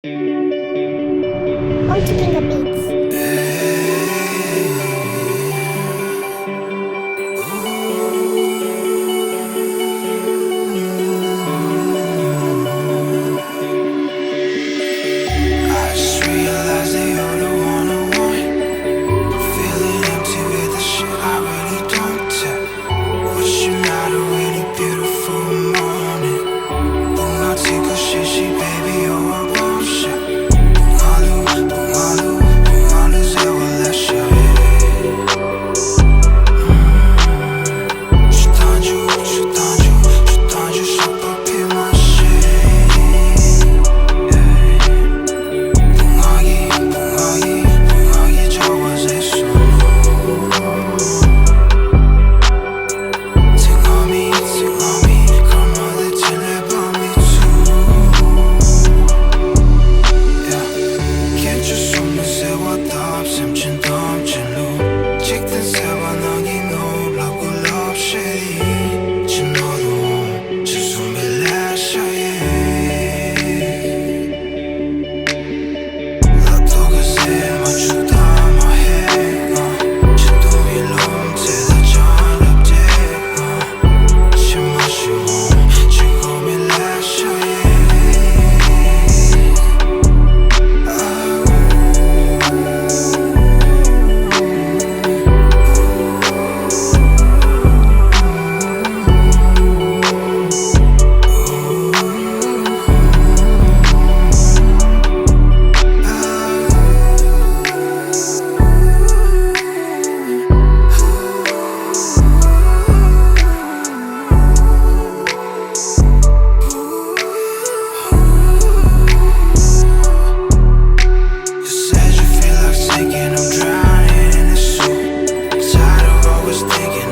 Onto Pinga Beats. I just realized that you're the one I want. I'm feeling empty with the shit I really don't tell. Wishing out a really beautiful morning. 뭔가 지고 싶지 baby you're a bullshit. 붕어루 세월라셔. 주단주 슈퍼 피마시. 붕어기 저것의 손. Take on me, 그럼 어디 찔레밤이 Can't 숨을 세웠다 없음진 덤진 루 찍든 세워 너긴 놀라고 love shady 진 너도 진 숨을 내쉬어 나도 그새 맞추다 마해 진도 일로 움태다 전업대 침 마시고 지금이 내쉬어 You said you feel like sinking, I'm drowning in this soup. Tired of always thinking